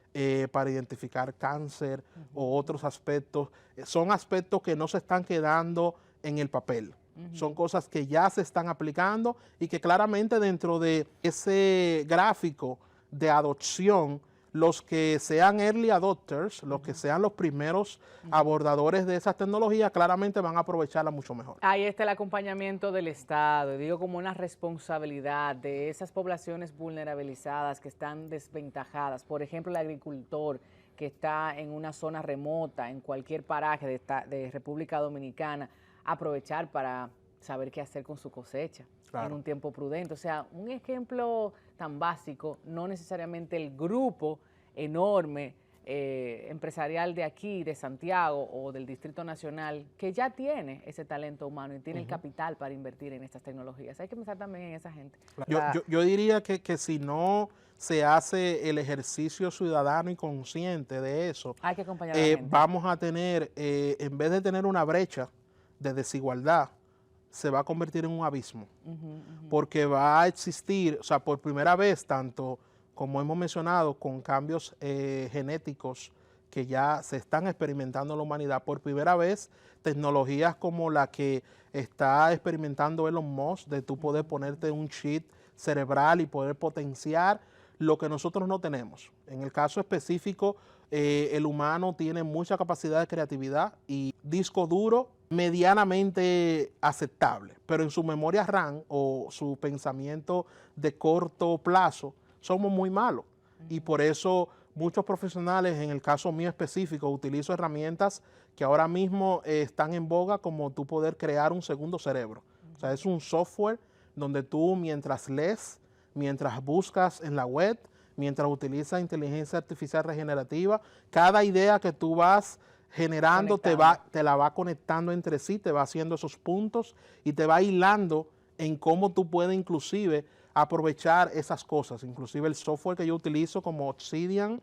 para identificar cáncer o otros aspectos. Son aspectos que no se están quedando en el papel. Son cosas que ya se están aplicando y que claramente dentro de ese gráfico de adopción, los que sean early adopters, los que sean los primeros abordadores de esas tecnologías, claramente van a aprovecharla mucho mejor. Ahí está el acompañamiento del Estado, digo como una responsabilidad de esas poblaciones vulnerabilizadas que están desventajadas. Por ejemplo, el agricultor que está en una zona remota, en cualquier paraje de República Dominicana, aprovechar para saber qué hacer con su cosecha en un tiempo prudente. O sea, un ejemplo tan básico, no necesariamente el grupo enorme empresarial de aquí, de Santiago o del Distrito Nacional, que ya tiene ese talento humano y tiene el capital para invertir en estas tecnologías. Hay que pensar también en esa gente. Yo diría que si no se hace el ejercicio ciudadano y consciente de eso, hay que acompañar a la gente. Vamos a tener, en vez de tener una brecha de desigualdad, se va a convertir en un abismo, porque va a existir, o sea, por primera vez, tanto como hemos mencionado, con cambios genéticos que ya se están experimentando en la humanidad, por primera vez, tecnologías como la que está experimentando Elon Musk, de tú poder ponerte un chip cerebral y poder potenciar lo que nosotros no tenemos. En el caso específico, el humano tiene mucha capacidad de creatividad y disco duro medianamente aceptable, pero en su memoria RAM o su pensamiento de corto plazo somos muy malos. Y por eso muchos profesionales, en el caso mío específico, utilizo herramientas que ahora mismo están en boga, como tú poder crear un segundo cerebro. O sea, es un software donde tú, mientras lees, mientras buscas en la web, mientras utilizas inteligencia artificial regenerativa, cada idea que tú vas generando te la va conectando entre sí, te va haciendo esos puntos y te va hilando en cómo tú puedes inclusive aprovechar esas cosas. Inclusive el software que yo utilizo como Obsidian,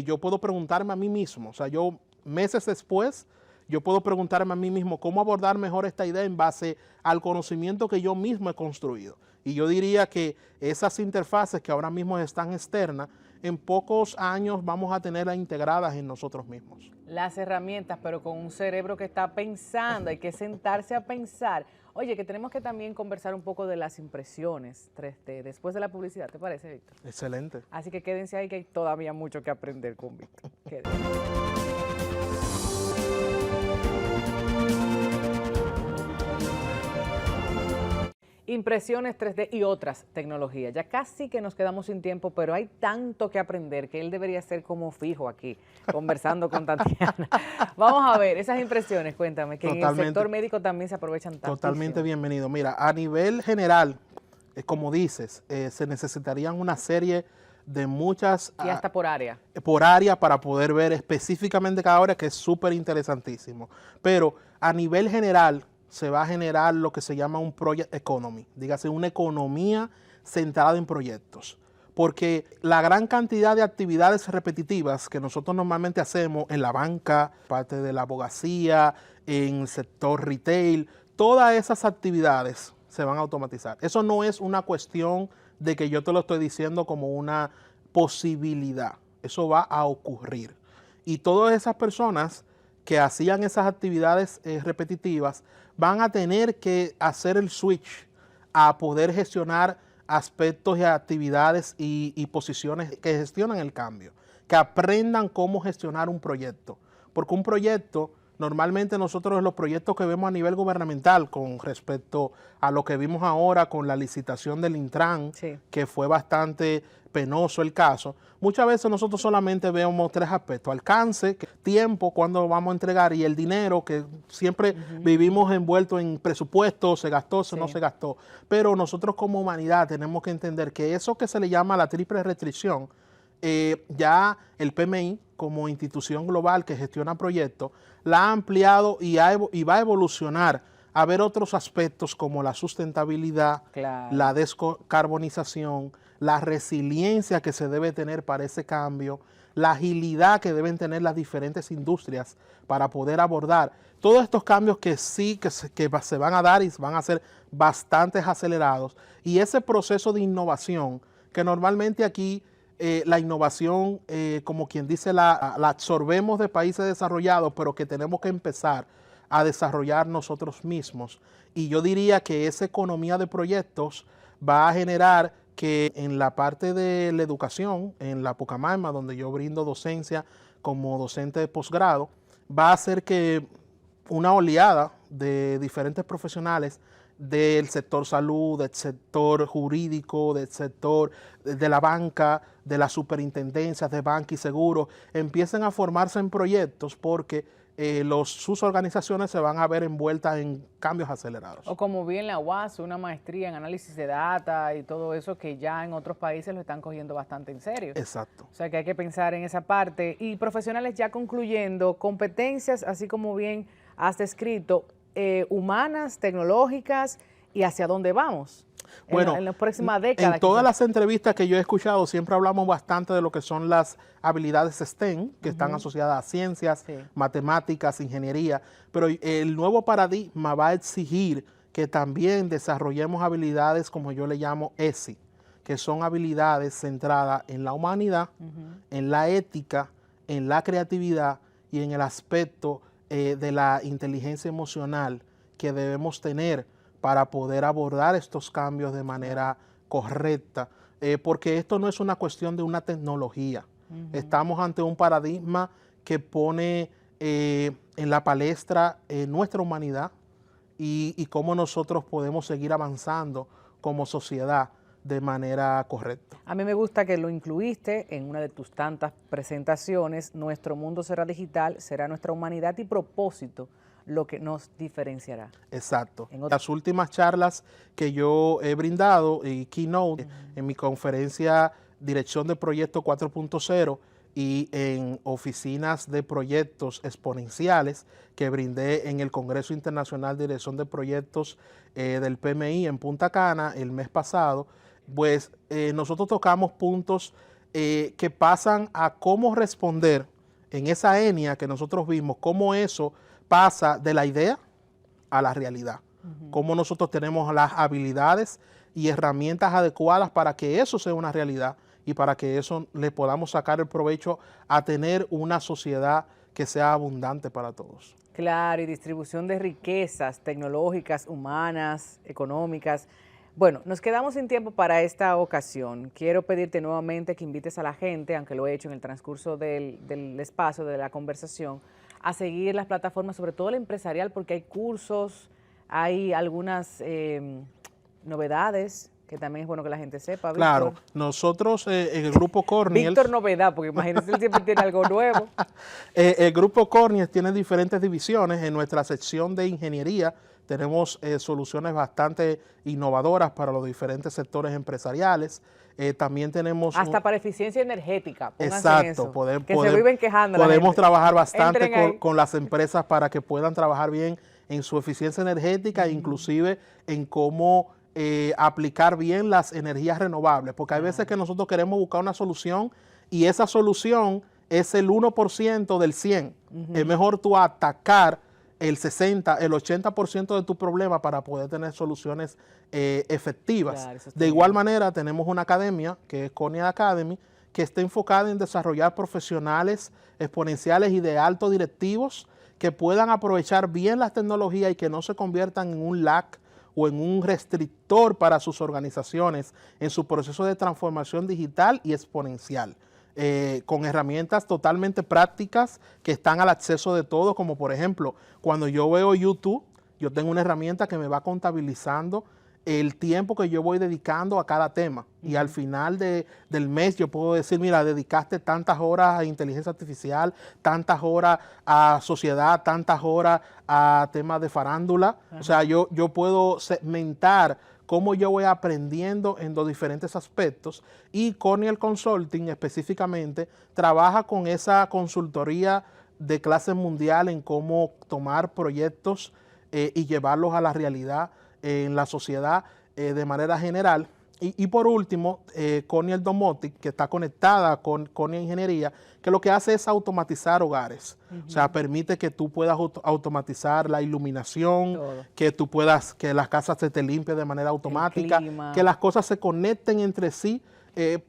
yo puedo preguntarme a mí mismo, o sea, yo meses después, yo puedo preguntarme a mí mismo cómo abordar mejor esta idea en base al conocimiento que yo mismo he construido. Y yo diría que esas interfaces que ahora mismo están externas, en pocos años vamos a tenerlas integradas en nosotros mismos. Las herramientas, pero con un cerebro que está pensando, hay que sentarse a pensar. Oye, que tenemos que también conversar un poco de las impresiones 3D después de la publicidad, ¿te parece, Víctor? Excelente. Así que quédense ahí, que hay todavía mucho que aprender con Víctor. Quédense. Impresiones 3D y otras tecnologías. Ya casi que nos quedamos sin tiempo, pero hay tanto que aprender que él debería ser como fijo aquí, conversando con Tatiana. Vamos a ver, esas impresiones, cuéntame, que en el sector médico también se aprovechan tanto. Totalmente bienvenido. Mira, a nivel general, como dices, se necesitarían una serie de muchas... Y hasta por área. Por área para poder ver específicamente cada área, que es súper interesantísimo. Pero a nivel general se va a generar lo que se llama un project economy, dígase una economía centrada en proyectos. Porque la gran cantidad de actividades repetitivas que nosotros normalmente hacemos en la banca, parte de la abogacía, en el sector retail, todas esas actividades se van a automatizar. Eso no es una cuestión de que yo te lo estoy diciendo como una posibilidad. Eso va a ocurrir. Y todas esas personas que hacían esas actividades repetitivas van a tener que hacer el switch a poder gestionar aspectos y actividades y posiciones que gestionan el cambio, que aprendan cómo gestionar un proyecto. Porque un proyecto, normalmente nosotros los proyectos que vemos a nivel gubernamental con respecto a lo que vimos ahora con la licitación del Intran, sí, que fue bastante penoso el caso, muchas veces nosotros solamente vemos tres aspectos: alcance, tiempo, cuándo vamos a entregar, y el dinero, que siempre vivimos envueltos en presupuesto, se gastó, no se gastó. Pero nosotros como humanidad tenemos que entender que eso que se le llama la triple restricción, ya el PMI como institución global que gestiona proyectos, la ha ampliado y va a evolucionar a ver otros aspectos como la sustentabilidad, la descarbonización, la resiliencia que se debe tener para ese cambio, la agilidad que deben tener las diferentes industrias para poder abordar todos estos cambios que se van a dar y van a ser bastante acelerados. Y ese proceso de innovación, que normalmente aquí la innovación, como quien dice, la absorbemos de países desarrollados, pero que tenemos que empezar a desarrollar nosotros mismos. Y yo diría que esa economía de proyectos va a generar que en la parte de la educación, en la Pucamaima, donde yo brindo docencia como docente de posgrado, va a hacer que una oleada de diferentes profesionales del sector salud, del sector jurídico, del sector de la banca, de las superintendencias de banca y seguros, empiecen a formarse en proyectos porque sus organizaciones se van a ver envueltas en cambios acelerados. O como bien la UAS, una maestría en análisis de data y todo eso que ya en otros países lo están cogiendo bastante en serio. Exacto. O sea que hay que pensar en esa parte. Y profesionales, ya concluyendo, competencias, así como bien has descrito, humanas, tecnológicas, y hacia dónde vamos. Bueno, en la próxima década. En todas las entrevistas que yo he escuchado siempre hablamos bastante de lo que son las habilidades STEM, que están asociadas a ciencias, matemáticas, ingeniería, pero el nuevo paradigma va a exigir que también desarrollemos habilidades como yo le llamo ESI, que son habilidades centradas en la humanidad, en la ética, en la creatividad y en el aspecto de la inteligencia emocional que debemos tener para poder abordar estos cambios de manera correcta, porque esto no es una cuestión de una tecnología. Estamos ante un paradigma que pone en la palestra nuestra humanidad y cómo nosotros podemos seguir avanzando como sociedad de manera correcta. A mí me gusta que lo incluiste en una de tus tantas presentaciones. Nuestro mundo será digital, será nuestra humanidad y propósito lo que nos diferenciará. Exacto. Las últimas charlas que yo he brindado y keynote en mi conferencia Dirección de Proyecto 4.0 y en oficinas de proyectos exponenciales que brindé en el Congreso Internacional de Dirección de Proyectos del PMI en Punta Cana el mes pasado, pues nosotros tocamos puntos que pasan a cómo responder en esa etnia que nosotros vimos, cómo eso pasa de la idea a la realidad. Cómo nosotros tenemos las habilidades y herramientas adecuadas para que eso sea una realidad y para que eso le podamos sacar el provecho a tener una sociedad que sea abundante para todos. Claro, y distribución de riquezas tecnológicas, humanas, económicas. Bueno, nos quedamos sin tiempo para esta ocasión. Quiero pedirte nuevamente que invites a la gente, aunque lo he hecho en el transcurso del espacio, de la conversación, a seguir las plataformas, sobre todo la empresarial, porque hay cursos, hay algunas novedades que también es bueno que la gente sepa. Víctor. Claro, nosotros en el Grupo Corniel... Víctor Novedad, porque imagínense, él siempre tiene algo nuevo. El Grupo Corniel tiene diferentes divisiones. En nuestra sección de ingeniería tenemos soluciones bastante innovadoras para los diferentes sectores empresariales. También tenemos... Hasta para eficiencia energética. Exacto. Se viven quejando. Podemos trabajar bastante con las empresas para que puedan trabajar bien en su eficiencia energética, inclusive en cómo aplicar bien las energías renovables. Porque hay veces que nosotros queremos buscar una solución y esa solución es el 1% del 100%. Es mejor tú atacar el 60, el 80% de tu problema para poder tener soluciones efectivas. Claro, de igual manera, tenemos una academia, que es Corniel Academy, que está enfocada en desarrollar profesionales exponenciales y de altos directivos que puedan aprovechar bien las tecnologías y que no se conviertan en un lag o en un restrictor para sus organizaciones en su proceso de transformación digital y exponencial. Con herramientas totalmente prácticas que están al acceso de todos, como por ejemplo, cuando yo veo YouTube, yo tengo una herramienta que me va contabilizando el tiempo que yo voy dedicando a cada tema. Y al final del mes yo puedo decir, mira, dedicaste tantas horas a inteligencia artificial, tantas horas a sociedad, tantas horas a temas de farándula. O sea, yo puedo segmentar cómo yo voy aprendiendo en los diferentes aspectos, y Corniel Consulting específicamente trabaja con esa consultoría de clase mundial en cómo tomar proyectos y llevarlos a la realidad en la sociedad de manera general. Y por último, Corniel Domotic, que está conectada con Corniel Ingeniería, que lo que hace es automatizar hogares. O sea, permite que tú puedas automatizar la iluminación, que las casas se te limpien de manera automática, que las cosas se conecten entre sí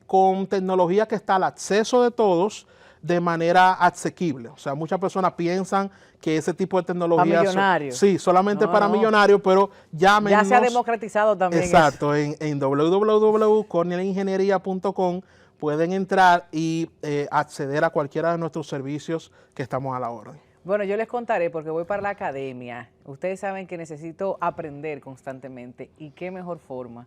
con tecnología que está al acceso de todos de manera asequible. O sea, muchas personas piensan que ese tipo de tecnología... Para millonarios. Sí, solamente para millonarios, pero llámenos. Ya se ha democratizado también. Exacto, en www.cornielingeniería.com pueden entrar y acceder a cualquiera de nuestros servicios que estamos a la orden. Bueno, yo les contaré porque voy para la academia. Ustedes saben que necesito aprender constantemente y qué mejor forma,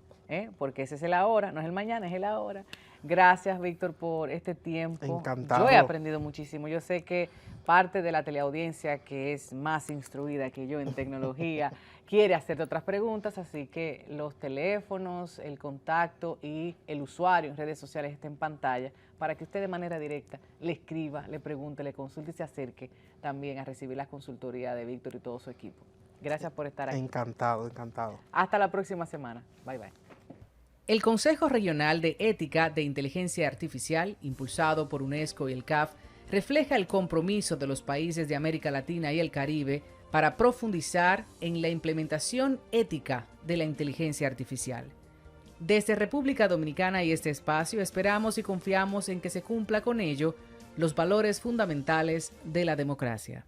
porque ese es el ahora, no es el mañana, es el ahora. Gracias, Víctor, por este tiempo. Encantado. Yo he aprendido muchísimo. Yo sé que parte de la teleaudiencia que es más instruida que yo en tecnología quiere hacerte otras preguntas, así que los teléfonos, el contacto y el usuario en redes sociales está en pantalla para que usted de manera directa le escriba, le pregunte, le consulte y se acerque también a recibir la consultoría de Víctor y todo su equipo. Gracias por estar aquí. Encantado, encantado. Hasta la próxima semana. Bye, bye. El Consejo Regional de Ética de Inteligencia Artificial, impulsado por UNESCO y el CAF, refleja el compromiso de los países de América Latina y el Caribe para profundizar en la implementación ética de la inteligencia artificial. Desde República Dominicana y este espacio esperamos y confiamos en que se cumpla con ello los valores fundamentales de la democracia.